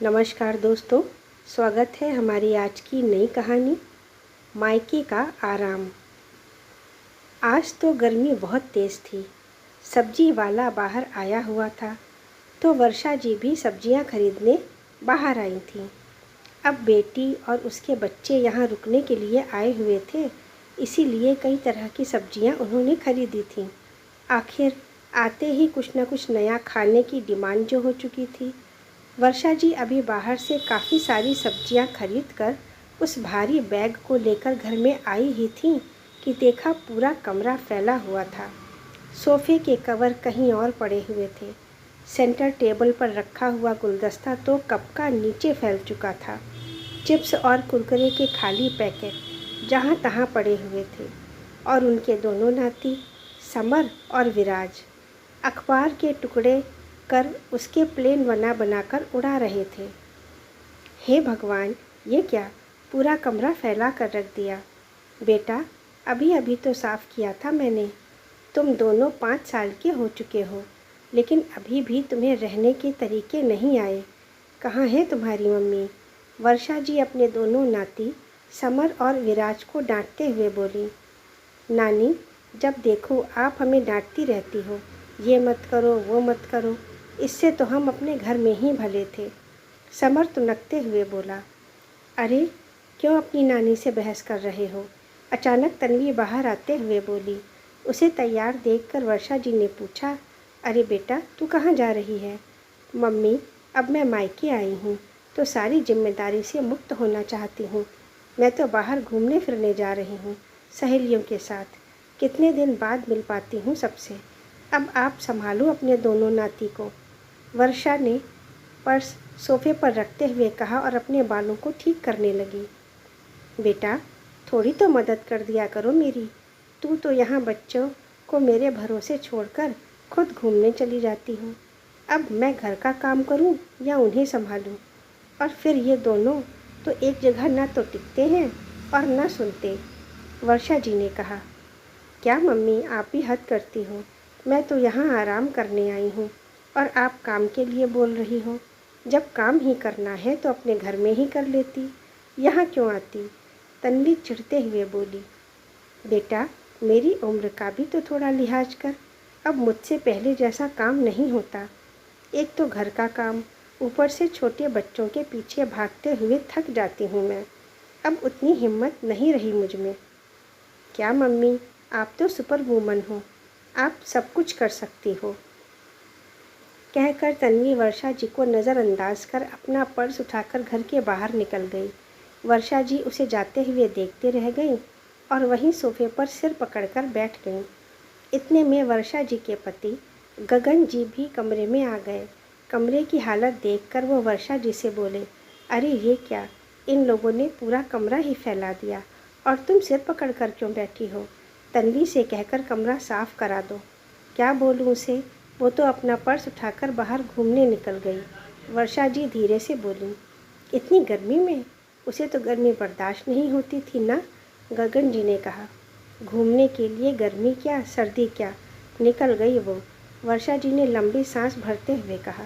नमस्कार दोस्तों, स्वागत है हमारी आज की नई कहानी मायके का आराम। आज तो गर्मी बहुत तेज़ थी। सब्जी वाला बाहर आया हुआ था तो वर्षा जी भी सब्जियां खरीदने बाहर आई थीं। अब बेटी और उसके बच्चे यहाँ रुकने के लिए आए हुए थे, इसीलिए कई तरह की सब्जियां उन्होंने खरीदी थीं। आखिर आते ही कुछ न कुछ नया खाने की डिमांड जो हो चुकी थी। वर्षा जी अभी बाहर से काफ़ी सारी सब्जियां खरीद कर उस भारी बैग को लेकर घर में आई ही थीं कि देखा पूरा कमरा फैला हुआ था। सोफ़े के कवर कहीं और पड़े हुए थे। सेंटर टेबल पर रखा हुआ गुलदस्ता तो कप का नीचे फैल चुका था। चिप्स और कुरकुरे के खाली पैकेट जहाँ तहाँ पड़े हुए थे और उनके दोनों नाती समर और विराज अखबार के टुकड़े कर उसके प्लेन बनाकर उड़ा रहे थे। हे भगवान, ये क्या, पूरा कमरा फैला कर रख दिया। बेटा, अभी अभी तो साफ़ किया था मैंने। तुम दोनों 5 साल के हो चुके हो, लेकिन अभी भी तुम्हें रहने के तरीके नहीं आए। कहाँ है तुम्हारी मम्मी? वर्षा जी अपने दोनों नाती समर और विराज को डांटते हुए बोली। नानी, जब देखो आप हमें डांटती रहती हो, ये मत करो वो मत करो, इससे तो हम अपने घर में ही भले थे। समर तुनकते हुए बोला। अरे, क्यों अपनी नानी से बहस कर रहे हो? अचानक तन्वी बाहर आते हुए बोली। उसे तैयार देखकर वर्षा जी ने पूछा, अरे बेटा, तू कहाँ जा रही है? मम्मी, अब मैं मायके आई हूँ तो सारी जिम्मेदारी से मुक्त होना चाहती हूँ। मैं तो बाहर घूमने फिरने जा रही हूँ, सहेलियों के साथ। कितने दिन बाद मिल पाती हूँ सबसे। अब आप संभालो अपने दोनों नाती को। वर्षा ने पर्स सोफे पर रखते हुए कहा और अपने बालों को ठीक करने लगी। बेटा, थोड़ी तो मदद कर दिया करो मेरी। तू तो यहाँ बच्चों को मेरे भरोसे छोड़कर खुद घूमने चली जाती हूँ। अब मैं घर का काम करूँ या उन्हें संभालूँ? और फिर ये दोनों तो एक जगह ना तो टिकते हैं और ना सुनते। वर्षा जी ने कहा। क्या मम्मी, आप भी हद करती हो। मैं तो यहाँ आराम करने आई हूँ और आप काम के लिए बोल रही हो। जब काम ही करना है तो अपने घर में ही कर लेती, यहाँ क्यों आती? तन्वी चिढ़ते हुए बोली। बेटा, मेरी उम्र का भी तो थोड़ा लिहाज कर। अब मुझसे पहले जैसा काम नहीं होता। एक तो घर का काम, ऊपर से छोटे बच्चों के पीछे भागते हुए थक जाती हूँ मैं। अब उतनी हिम्मत नहीं रही मुझ में। क्या मम्मी, आप तो सुपर वूमन हो, आप सब कुछ कर सकती हो। कहकर तन्वी वर्षा जी को नज़रअंदाज कर अपना पर्स उठाकर घर के बाहर निकल गई। वर्षा जी उसे जाते हुए देखते रह गईं और वहीं सोफे पर सिर पकड़कर बैठ गईं। इतने में वर्षा जी के पति गगन जी भी कमरे में आ गए। कमरे की हालत देखकर वो वर्षा जी से बोले, अरे ये क्या, इन लोगों ने पूरा कमरा ही फैला दिया और तुम सिर पकड़ कर क्यों बैठी हो? तन्वी से कहकर कमरा साफ़ करा दो। क्या बोलूँ उसे, वो तो अपना पर्स उठाकर बाहर घूमने निकल गई। वर्षा जी धीरे से बोली। इतनी गर्मी में? उसे तो गर्मी बर्दाश्त नहीं होती थी ना? गगन जी ने कहा। घूमने के लिए गर्मी क्या सर्दी क्या, निकल गई वो। वर्षा जी ने लंबी सांस भरते हुए कहा।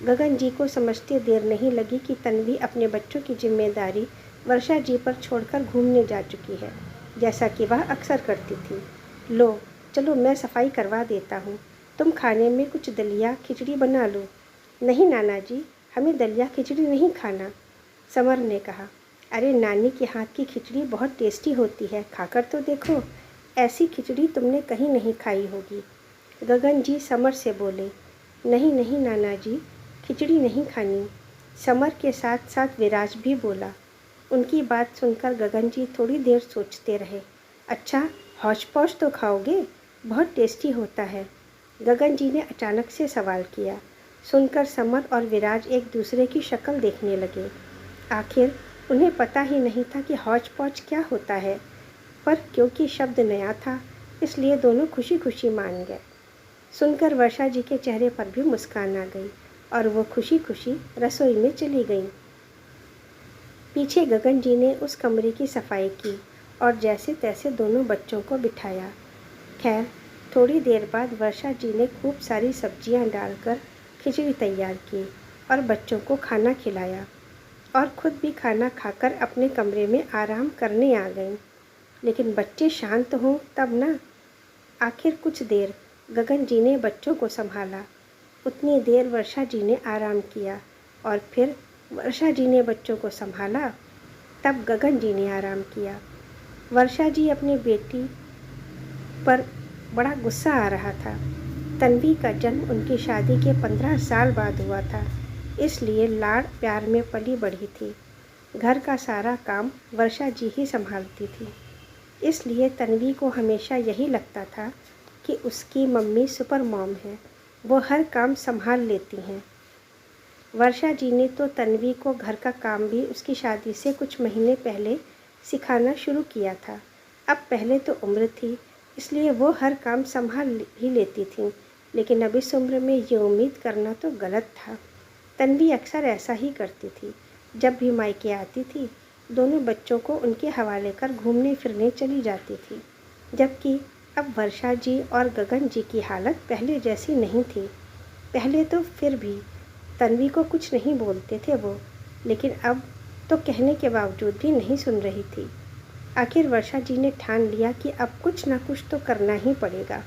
गगन जी को समझते देर नहीं लगी कि तन्वी अपने बच्चों की जिम्मेदारी वर्षा जी पर छोड़कर घूमने जा चुकी है, जैसा कि वह अक्सर करती थी। लो, चलो मैं सफाई करवा देता हूँ। तुम खाने में कुछ दलिया खिचड़ी बना लो। नहीं नाना जी, हमें दलिया खिचड़ी नहीं खाना, समर ने कहा। अरे, नानी के हाथ की खिचड़ी बहुत टेस्टी होती है, खाकर तो देखो। ऐसी खिचड़ी तुमने कहीं नहीं खाई होगी। गगन जी समर से बोले। नहीं नहीं नाना जी, खिचड़ी नहीं खानी। समर के साथ साथ विराज भी बोला। उनकी बात सुनकर गगन जी थोड़ी देर सोचते रहे। अच्छा, हौच पौच तो खाओगे? बहुत टेस्टी होता है, गगन जी ने अचानक से सवाल किया। सुनकर समर और विराज एक दूसरे की शक्ल देखने लगे। आखिर उन्हें पता ही नहीं था कि हौच पौच क्या होता है, पर क्योंकि शब्द नया था इसलिए दोनों खुशी खुशी मान गए। सुनकर वर्षा जी के चेहरे पर भी मुस्कान आ गई और वो खुशी खुशी रसोई में चली गईं। पीछे गगन जी ने उस कमरे की सफाई की और जैसे तैसे दोनों बच्चों को बिठाया। खैर, थोड़ी देर बाद वर्षा जी ने खूब सारी सब्जियां डालकर खिचड़ी तैयार की और बच्चों को खाना खिलाया और खुद भी खाना खाकर अपने कमरे में आराम करने आ गईं। लेकिन बच्चे शांत हों तब ना। आखिर कुछ देर गगन जी ने बच्चों को संभाला, उतनी देर वर्षा जी ने आराम किया और फिर वर्षा जी ने बच्चों को संभाला, तब गगन जी ने आराम किया। वर्षा जी अपनी बेटी पर बड़ा गुस्सा आ रहा था। तन्वी का जन्म उनकी शादी के 15 साल बाद हुआ था, इसलिए लाड़ प्यार में पली बढ़ी थी। घर का सारा काम वर्षा जी ही संभालती थी, इसलिए तन्वी को हमेशा यही लगता था कि उसकी मम्मी सुपर मॉम है, वो हर काम संभाल लेती हैं। वर्षा जी ने तो तन्वी को घर का काम भी उसकी शादी से कुछ महीने पहले सिखाना शुरू किया था। अब पहले तो उम्र थी, इसलिए वो हर काम संभाल ही लेती थी, लेकिन अब इस उम्र में ये उम्मीद करना तो गलत था। तन्वी अक्सर ऐसा ही करती थी। जब भी मायके आती थी, दोनों बच्चों को उनके हवाले कर घूमने फिरने चली जाती थी, जबकि अब वर्षा जी और गगन जी की हालत पहले जैसी नहीं थी। पहले तो फिर भी तन्वी को कुछ नहीं बोलते थे वो, लेकिन अब तो कहने के बावजूद भी नहीं सुन रही थी। आखिर वर्षा जी ने ठान लिया कि अब कुछ ना कुछ तो करना ही पड़ेगा।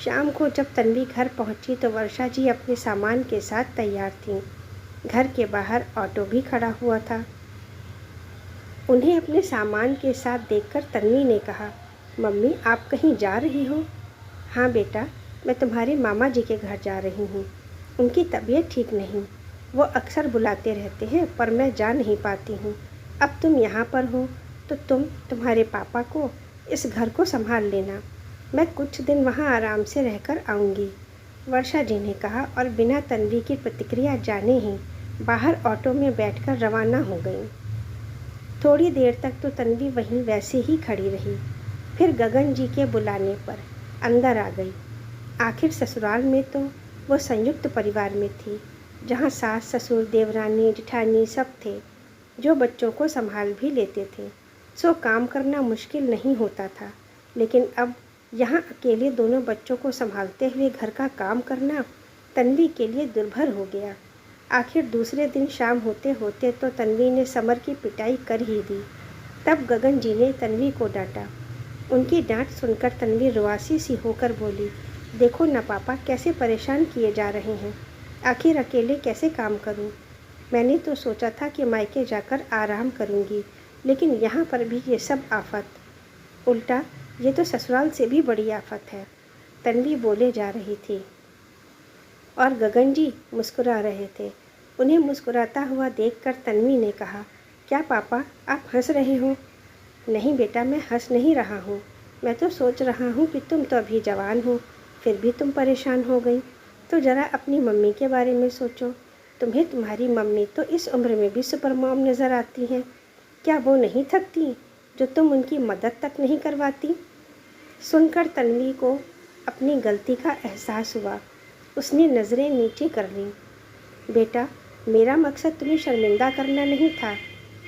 शाम को जब तन्वी घर पहुंची तो वर्षा जी अपने सामान के साथ तैयार थीं। घर के बाहर ऑटो भी खड़ा हुआ था। उन्हें अपने सामान के साथ देखकर तन्वी ने कहा, मम्मी आप कहीं जा रही हो? हाँ बेटा, मैं तुम्हारे मामा जी के घर जा रही हूँ। उनकी तबीयत ठीक नहीं, वो अक्सर बुलाते रहते हैं पर मैं जा नहीं पाती हूँ। अब तुम यहाँ पर हो तो तुम्हारे पापा को इस घर को संभाल लेना। मैं कुछ दिन वहाँ आराम से रहकर आऊँगी, वर्षा जी ने कहा और बिना तन्वी की प्रतिक्रिया जाने ही बाहर ऑटो में बैठकर रवाना हो गई। थोड़ी देर तक तो तन्वी वहीं वैसे ही खड़ी रही, फिर गगन जी के बुलाने पर अंदर आ गई। आखिर ससुराल में तो वो संयुक्त परिवार में थी, जहाँ सास ससुर देवरानी जेठानी सब थे, जो बच्चों को संभाल भी लेते थे, सो काम करना मुश्किल नहीं होता था। लेकिन अब यहाँ अकेले दोनों बच्चों को संभालते हुए घर का काम करना तन्वी के लिए दुर्भर हो गया। आखिर दूसरे दिन शाम होते होते तो तन्वी ने समर की पिटाई कर ही दी। तब गगन जी ने तन्वी को डांटा। उनकी डांट सुनकर तन्वी रुआसी सी होकर बोली, देखो ना पापा कैसे परेशान किए जा रहे हैं, आखिर अकेले कैसे काम करूं? मैंने तो सोचा था कि मायके जाकर आराम करूंगी, लेकिन यहाँ पर भी ये सब आफत। उल्टा ये तो ससुराल से भी बड़ी आफत है, तन्वी बोले जा रही थी और गगन जी मुस्कुरा रहे थे। उन्हें मुस्कुराता हुआ देखकर तन्वी ने कहा, क्या पापा आप हंस रहे हो? नहीं बेटा, मैं हंस नहीं रहा हूँ, मैं तो सोच रहा हूँ कि तुम तो अभी जवान हो, फिर भी तुम परेशान हो गई, तो ज़रा अपनी मम्मी के बारे में सोचो। तुम्हें तुम्हारी मम्मी तो इस उम्र में भी सुपर मॉम नज़र आती हैं। क्या वो नहीं थकती जो तुम उनकी मदद तक नहीं करवाती? सुनकर तन्वी को अपनी गलती का एहसास हुआ। उसने नज़रें नीचे कर लीं। बेटा, मेरा मकसद तुम्हें शर्मिंदा करना नहीं था,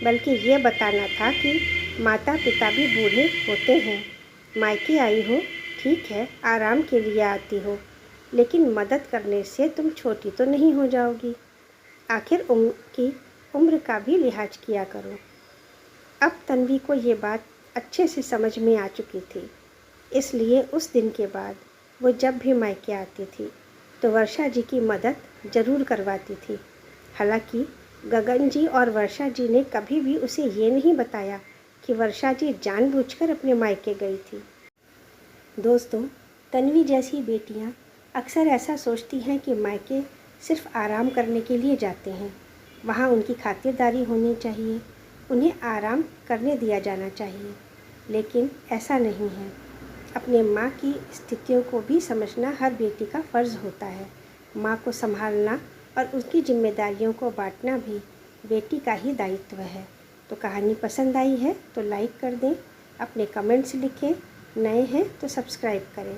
बल्कि ये बताना था कि माता पिता भी बूढ़े होते हैं। मायके आई हो, ठीक है, आराम के लिए आती हो, लेकिन मदद करने से तुम छोटी तो नहीं हो जाओगी। आखिर उम्र का भी लिहाज किया करो। अब तन्वी को ये बात अच्छे से समझ में आ चुकी थी, इसलिए उस दिन के बाद वो जब भी मायके आती थी तो वर्षा जी की मदद ज़रूर करवाती थी। हालांकि गगन जी और वर्षा जी ने कभी भी उसे ये नहीं बताया कि वर्षा जी जानबूझकर अपने मायके गई थी। दोस्तों, तन्वी जैसी बेटियां अक्सर ऐसा सोचती हैं कि मायके सिर्फ आराम करने के लिए जाते हैं, वहाँ उनकी खातिरदारी होनी चाहिए, उन्हें आराम करने दिया जाना चाहिए, लेकिन ऐसा नहीं है। अपने माँ की स्थितियों को भी समझना हर बेटी का फ़र्ज़ होता है। माँ को संभालना और उसकी जिम्मेदारियों को बांटना भी बेटी का ही दायित्व है। तो कहानी पसंद आई है तो लाइक कर दें, अपने कमेंट्स लिखें, नए हैं तो सब्सक्राइब करें।